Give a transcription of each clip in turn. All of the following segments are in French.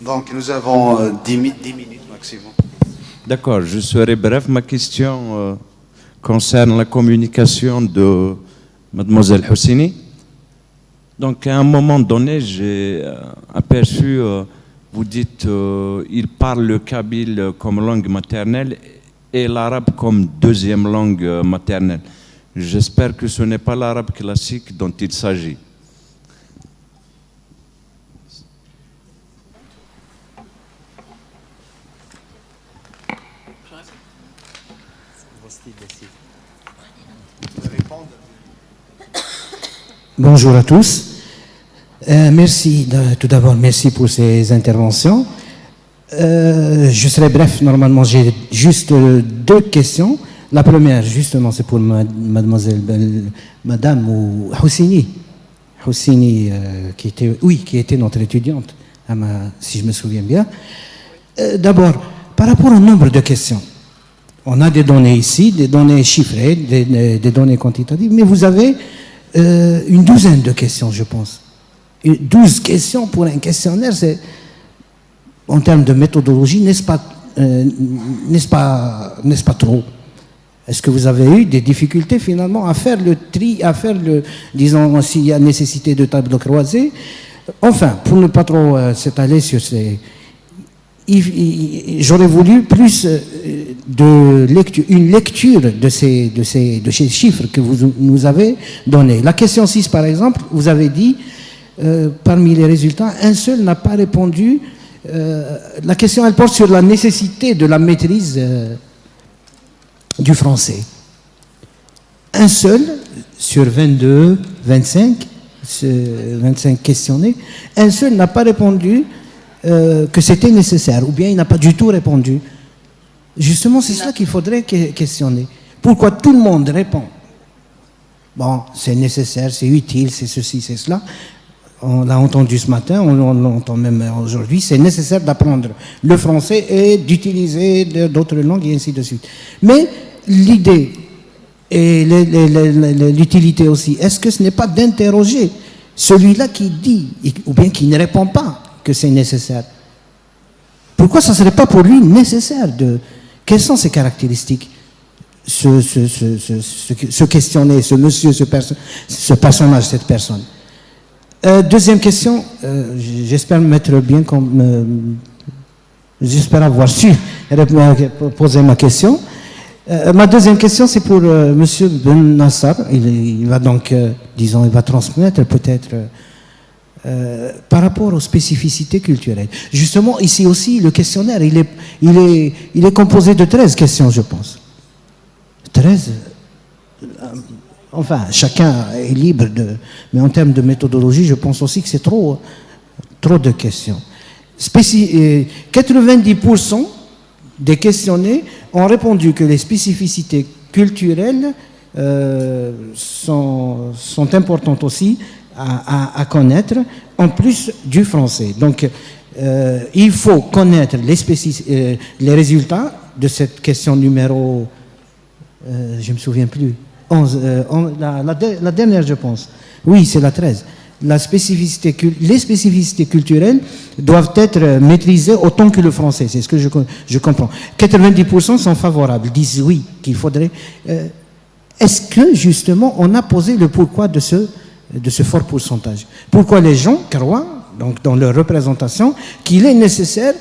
Donc, nous avons 10 minutes maximum. D'accord, je serai bref. Ma question concerne la communication de Mademoiselle Houssini. Donc, à un moment donné, j'ai aperçu, vous dites, il parle le kabyle comme langue maternelle et l'arabe comme deuxième langue maternelle. J'espère que ce n'est pas l'arabe classique dont il s'agit. Bonjour à tous. Merci, tout d'abord, merci pour ces interventions. Je serai bref, normalement j'ai juste deux questions. La première, justement, c'est pour Madame Houssini, qui était notre étudiante, si je me souviens bien. D'abord, par rapport au nombre de questions, on a des données ici, des données chiffrées, des données quantitatives, mais vous avez une douzaine de questions, je pense. 12 questions pour un questionnaire, c'est, en termes de méthodologie, n'est-ce pas trop? Est-ce que vous avez eu des difficultés finalement à faire le tri, disons, s'il y a nécessité de tableau croisé? Enfin, pour ne pas trop s'étaler sur ces... J'aurais voulu plus une lecture de ces chiffres que vous nous avez donnés. La question 6, par exemple, vous avez dit, parmi les résultats, un seul n'a pas répondu. La question, elle porte sur la nécessité de la maîtrise du français. Un seul, sur 22, 25 questionnés, un seul n'a pas répondu que c'était nécessaire, ou bien il n'a pas du tout répondu. Justement, c'est cela qu'il faudrait questionner. Pourquoi tout le monde répond? Bon, c'est nécessaire, c'est utile, c'est ceci, c'est cela. On l'a entendu ce matin, on l'entend même aujourd'hui. C'est nécessaire d'apprendre le français et d'utiliser d'autres langues et ainsi de suite. Mais l'idée et l'utilité aussi, est-ce que ce n'est pas d'interroger celui-là qui dit, ou bien qui ne répond pas, que c'est nécessaire? Pourquoi ça ne serait pas pour lui nécessaire Quelles sont ses caractéristiques? Se questionner, ce monsieur, ce personnage, cette personne. Deuxième question, j'espère m'être bien j'espère avoir su poser ma question. Ma deuxième question, c'est pour monsieur Ben Nassar. Il va donc, disons, il va transmettre peut-être... par rapport aux spécificités culturelles. Justement, ici aussi, le questionnaire, il est composé de 13 questions, je pense. 13 Enfin, chacun est libre mais en termes de méthodologie, je pense aussi que c'est trop de questions. 90% des questionnés ont répondu que les spécificités culturelles sont importantes aussi à connaître, en plus du français. Donc, il faut connaître les résultats de cette question numéro, je ne me souviens plus, 11, la dernière, je pense. Oui, c'est la 13. Les spécificités culturelles doivent être maîtrisées autant que le français, c'est ce que je comprends. 90% sont favorables, disent oui, qu'il faudrait... Est-ce que, justement, on a posé le pourquoi de ce fort pourcentage? Pourquoi les gens croient, donc dans leur représentation, qu'il est nécessaire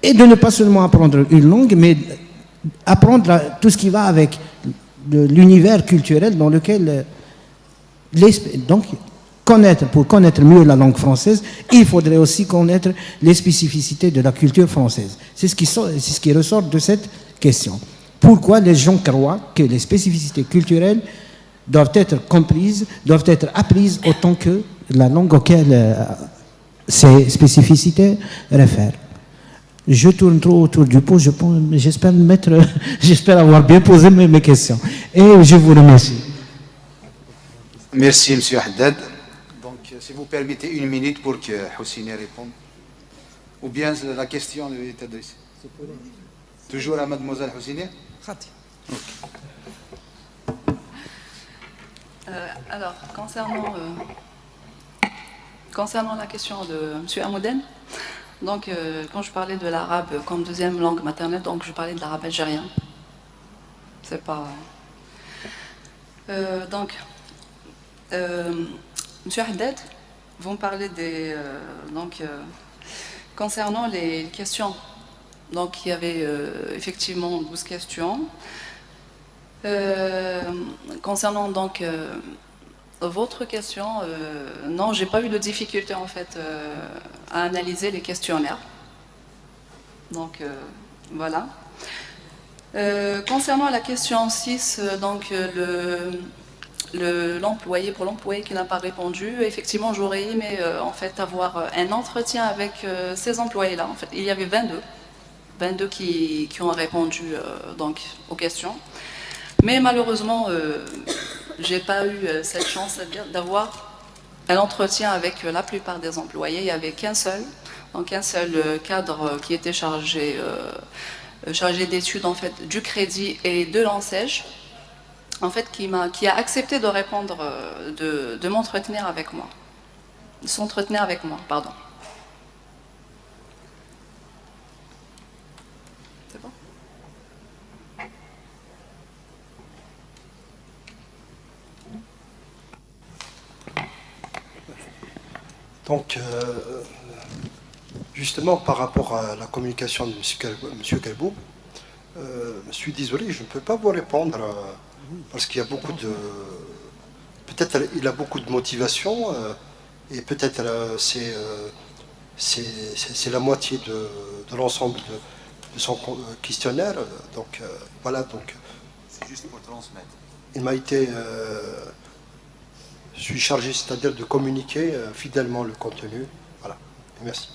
et de ne pas seulement apprendre une langue, mais apprendre tout ce qui va avec l'univers culturel dans lequel... donc, pour connaître mieux la langue française, il faudrait aussi connaître les spécificités de la culture française. C'est ce qui ressort de cette question. Pourquoi les gens croient que les spécificités culturelles doivent être comprises, doivent être apprises autant que la langue auquel ces spécificités réfèrent? Je tourne trop autour du pot, j'espère avoir bien posé mes questions. Et je vous remercie. Merci, M. Haddad. Donc, si vous permettez une minute pour que Houssini réponde. Ou bien la question lui est adressée. Toujours à Mademoiselle Houssini? Okay. Alors, concernant la question de M. Amouden, donc quand je parlais de l'arabe comme deuxième langue maternelle, donc je parlais de l'arabe algérien. C'est pas... Monsieur Haddad, vous me parlez des... concernant les questions, donc il y avait effectivement 12 questions. Concernant donc votre question, non, j'ai pas eu de difficulté en fait à analyser les questionnaires. Donc voilà. Concernant la question 6, donc l'employé, pour l'employé qui n'a pas répondu, effectivement j'aurais aimé en fait avoir un entretien avec ces employés-là. En fait, il y avait 22 qui ont répondu donc aux questions. Mais malheureusement, j'ai pas eu cette chance d'avoir un entretien avec la plupart des employés. Il n'y avait qu'un seul cadre qui était chargé d'études en fait du crédit et de l'enseigne, en fait qui a accepté de répondre, de m'entretenir avec moi, de s'entretenir avec moi, pardon. C'est bon? Donc, justement, par rapport à la communication de M. Kalbou, je suis désolé, je ne peux pas vous répondre parce qu'il y a beaucoup de... Peut-être il a beaucoup de motivation et peut-être c'est la moitié de l'ensemble de son questionnaire. Donc, voilà, donc... C'est juste pour transmettre. Il m'a été... je suis chargé, c'est-à-dire de communiquer fidèlement le contenu. Voilà. Et merci.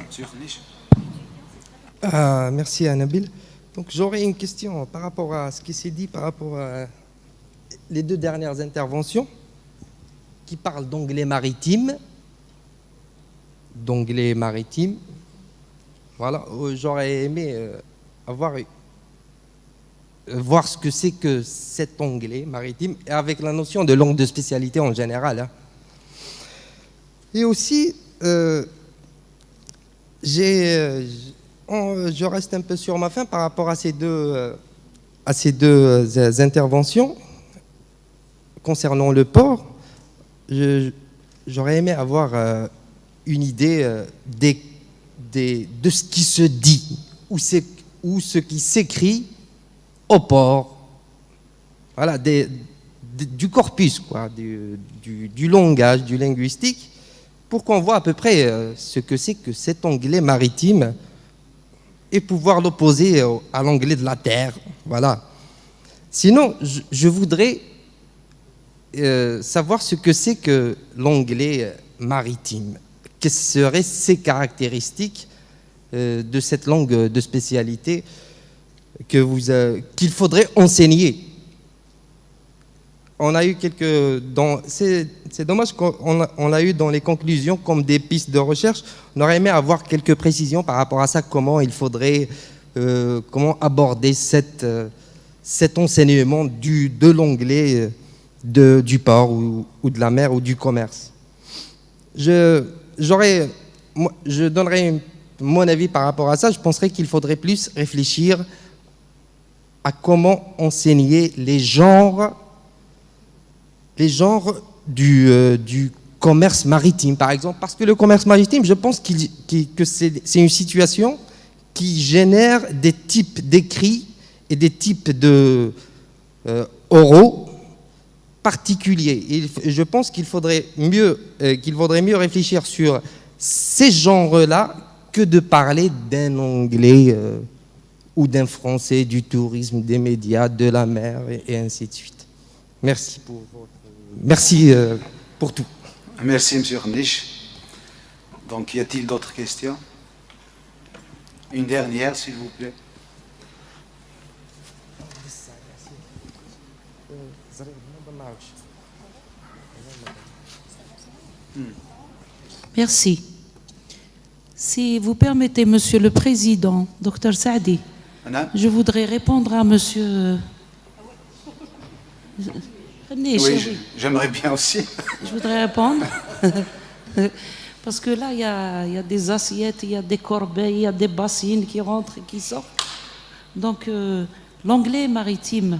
Monsieur Khnish. Merci à Nabil. Donc j'aurais une question par rapport à ce qui s'est dit par rapport à les deux dernières interventions qui parlent d'anglais maritime. D'anglais maritime. Voilà, j'aurais aimé voir ce que c'est que cet anglais maritime avec la notion de langue de spécialité en général. Hein. Et aussi, je reste un peu sur ma faim par rapport à ces deux interventions concernant le port. J'aurais aimé avoir une idée de ce qui se dit ou ce qui s'écrit au port, voilà, du corpus, quoi, du langage, du linguistique, pour qu'on voit à peu près ce que c'est que cet anglais maritime et pouvoir l'opposer à l'anglais de la terre, voilà. Sinon, je voudrais savoir ce que c'est que l'anglais maritime. Quelles seraient ses caractéristiques de cette langue de spécialité qu'il faudrait enseigner. On a eu c'est dommage qu'on l'a eu dans les conclusions comme des pistes de recherche. On aurait aimé avoir quelques précisions par rapport à ça, comment il faudrait, comment aborder cet enseignement de l'anglais du port ou de la mer ou du commerce. Je donnerais mon avis par rapport à ça. Je penserais qu'il faudrait plus réfléchir à comment enseigner les genres du commerce maritime, par exemple. Parce que le commerce maritime, je pense que c'est une situation qui génère des types d'écrits et des types de oraux particuliers. Et je pense qu'il faudrait mieux réfléchir sur ces genres-là que de parler d'un anglais ou d'un français, du tourisme, des médias, de la mer, et ainsi de suite. Merci pour tout. Merci, M. Khnish. Donc, y a-t-il d'autres questions? Une dernière, s'il vous plaît. Merci. Si vous permettez, Monsieur le Président, Dr Saadi, je voudrais répondre à Monsieur Khanish, Oui, oui. j'aimerais bien aussi. Je voudrais répondre. Parce que là, il y a des assiettes, il y a des corbeilles, il y a des bassines qui rentrent et qui sortent. Donc, l'anglais maritime,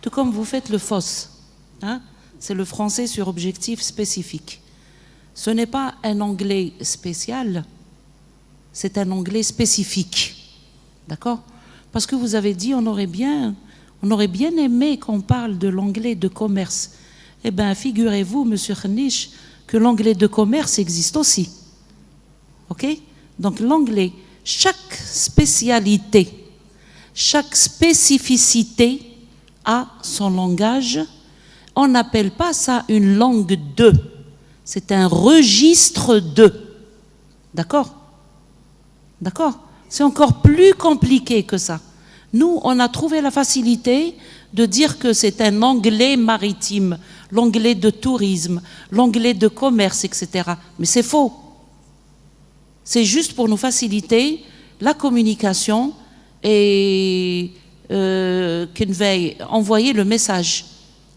tout comme vous faites le FOSS, hein, c'est le français sur objectif spécifique. Ce n'est pas un anglais spécial, c'est un anglais spécifique. D'accord? Parce que vous avez dit, on aurait bien aimé qu'on parle de l'anglais de commerce. Eh bien, figurez-vous, monsieur Khanish, que l'anglais de commerce existe aussi. OK? Donc l'anglais, chaque spécialité, chaque spécificité a son langage. On n'appelle pas ça une langue de. C'est un registre de. D'accord? D'accord? C'est encore plus compliqué que ça. Nous, on a trouvé la facilité de dire que c'est un anglais maritime, l'anglais de tourisme, l'anglais de commerce, etc. Mais c'est faux. C'est juste pour nous faciliter la communication et qu'on veuille envoyer le message.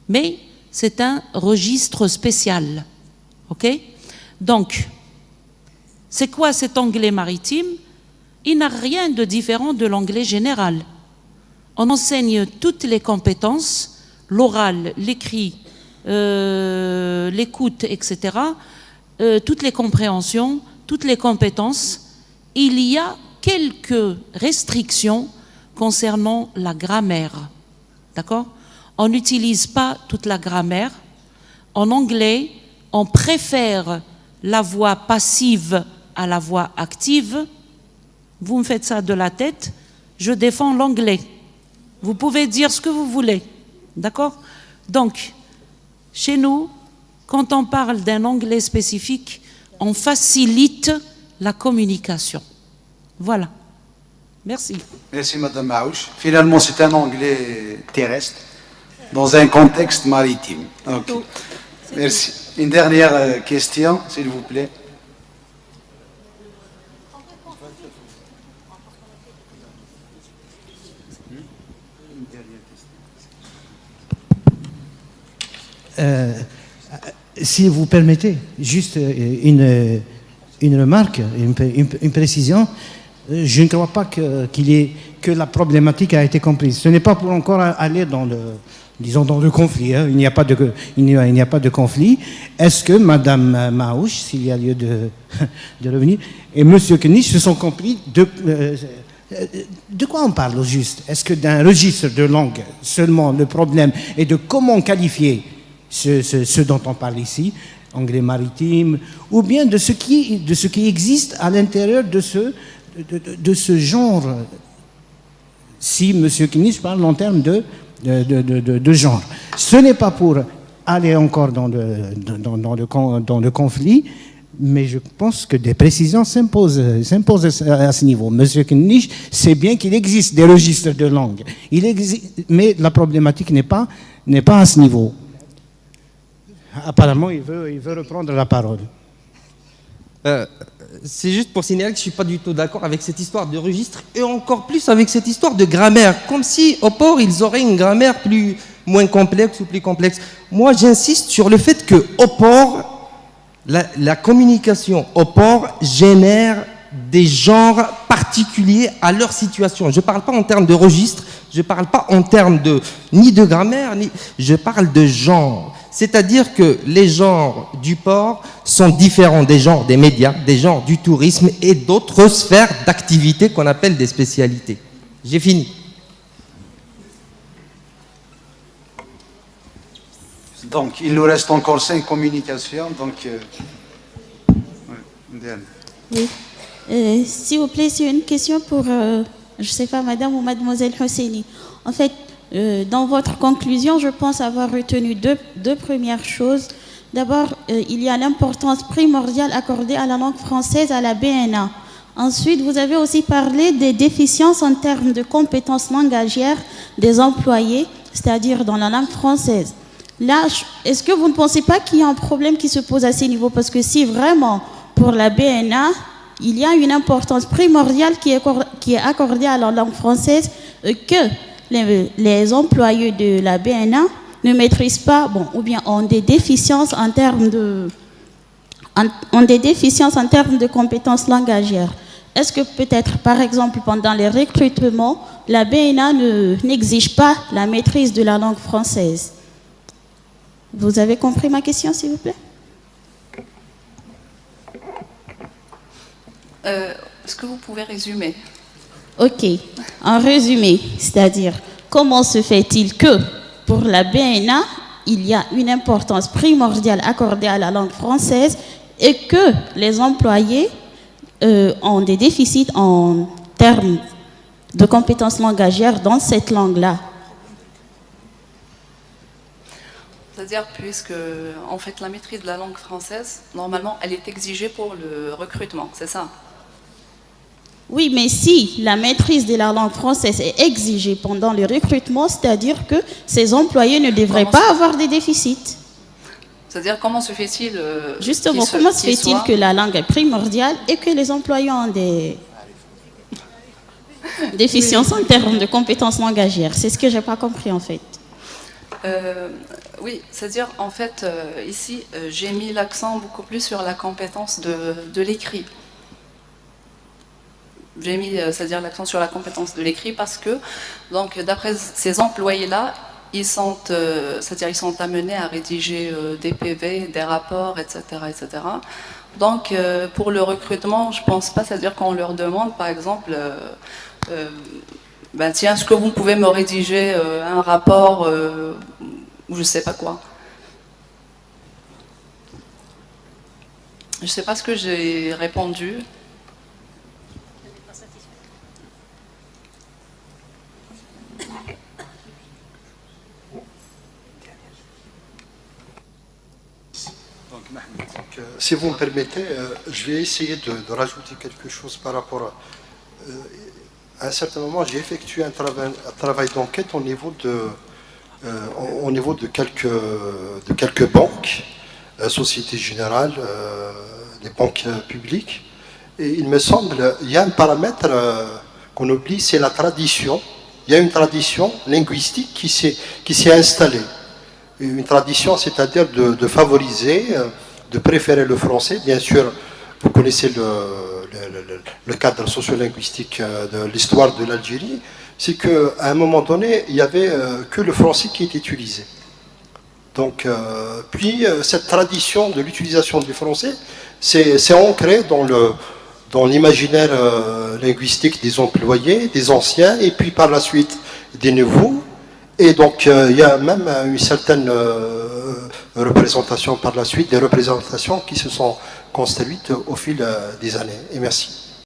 Mais c'est un registre spécial. OK? Donc, c'est quoi cet anglais maritime? Il n'a rien de différent de l'anglais général. On enseigne toutes les compétences, l'oral, l'écrit, l'écoute, etc., toutes les compréhensions, toutes les compétences. Il y a quelques restrictions concernant la grammaire. D'accord? On n'utilise pas toute la grammaire. En anglais, on préfère la voix passive à la voix active. Vous me faites ça de la tête, je défends l'anglais. Vous pouvez dire ce que vous voulez. D'accord? Donc, chez nous, quand on parle d'un anglais spécifique, on facilite la communication. Voilà. Merci. Merci, Madame Maouch. Finalement, c'est un anglais terrestre dans un contexte maritime. Ok. Merci. Une dernière question, s'il vous plaît. Si vous permettez, juste une remarque, une précision. Je ne crois pas que la problématique a été comprise. Ce n'est pas pour encore aller dans le conflit. Hein. Il n'y a pas de conflit. Est-ce que Madame Maouch, s'il y a lieu de revenir, et Monsieur Khanish se sont compris de quoi on parle au juste? Est-ce que d'un registre de langue seulement le problème est de comment qualifier ce dont on parle ici, anglais maritime, ou bien de ce qui existe à l'intérieur de ce genre, si M. Khanish parle en termes de genre. Ce n'est pas pour aller encore dans le conflit, mais je pense que des précisions s'imposent à ce niveau. M. Khanish sait bien qu'il existe des registres de langue, mais la problématique n'est pas à ce niveau. Apparemment, il veut reprendre la parole. C'est juste pour signaler que je ne suis pas du tout d'accord avec cette histoire de registre et encore plus avec cette histoire de grammaire. Comme si au port, ils auraient une grammaire moins complexe ou plus complexe. Moi, j'insiste sur le fait qu'au port, la communication au port génère des genres particuliers à leur situation. Je ne parle pas en termes de registre, je ne parle pas en termes ni de grammaire, je parle de genre. C'est-à-dire que les genres du port sont différents des genres des médias, des genres du tourisme et d'autres sphères d'activité qu'on appelle des spécialités. J'ai fini. Donc, il nous reste encore 5 communications. Donc, oui. S'il vous plaît, c'est une question pour, je ne sais pas, Madame ou Mademoiselle Hosseini. En fait, dans votre conclusion, je pense avoir retenu deux premières choses. D'abord, il y a l'importance primordiale accordée à la langue française à la BNA. Ensuite, vous avez aussi parlé des déficiences en termes de compétences langagières des employés, c'est-à-dire dans la langue française. Là, est-ce que vous ne pensez pas qu'il y a un problème qui se pose à ces niveaux? Parce que si vraiment, pour la BNA, il y a une importance primordiale qui est accordée à la langue française, que les employés de la BNA ne maîtrisent pas, bon, ou bien ont des déficiences en termes de compétences langagières. Est-ce que peut-être, par exemple, pendant les recrutements, la BNA n'exige pas la maîtrise de la langue française? Vous avez compris ma question, s'il vous plaît? Est-ce que vous pouvez résumer? Ok, en résumé, c'est-à-dire, comment se fait-il que pour la BNA, il y a une importance primordiale accordée à la langue française et que les employés ont des déficits en termes de compétences langagières dans cette langue-là? C'est-à-dire, puisque en fait, la maîtrise de la langue française, normalement, elle est exigée pour le recrutement, c'est ça? Oui, mais si la maîtrise de la langue française est exigée pendant le recrutement, c'est-à-dire que ces employés ne devraient pas avoir des déficits. C'est-à-dire, comment se fait-il Justement, comment se fait-il que la langue est primordiale et que les employés ont des déficiences en termes de compétences langagières? C'est ce que je n'ai pas compris en fait. Oui, c'est-à-dire, en fait, ici, j'ai mis l'accent beaucoup plus sur la compétence de l'écrit. J'ai mis, c'est-à-dire, l'accent sur la compétence de l'écrit parce que, donc, d'après ces employés-là, ils sont, c'est-à-dire, ils sont amenés à rédiger des PV, des rapports, etc., etc. Donc, pour le recrutement, je pense pas, c'est-à-dire qu'on leur demande, par exemple, ben, tiens, est-ce que vous pouvez me rédiger un rapport ou je sais pas quoi. Je sais pas ce que j'ai répondu. Si vous me permettez, je vais essayer de rajouter quelque chose par rapport à un certain moment, j'ai effectué un travail d'enquête au niveau de quelques banques, Société Générale, des banques publiques. Et il me semble, il y a un paramètre qu'on oublie, c'est la tradition. Il y a une tradition linguistique qui s'est installée. Une tradition, c'est-à-dire de favoriser, de préférer le français. Bien sûr, vous connaissez le cadre sociolinguistique de l'histoire de l'Algérie, c'est qu'à un moment donné, il n'y avait que le français qui était utilisé. Donc, puis cette tradition de l'utilisation du français, c'est ancré dans l'imaginaire linguistique des employés, des anciens, et puis par la suite des nouveaux. Et donc, il y a même une certaine représentation par la suite, des représentations qui se sont construites au fil des années. Et merci.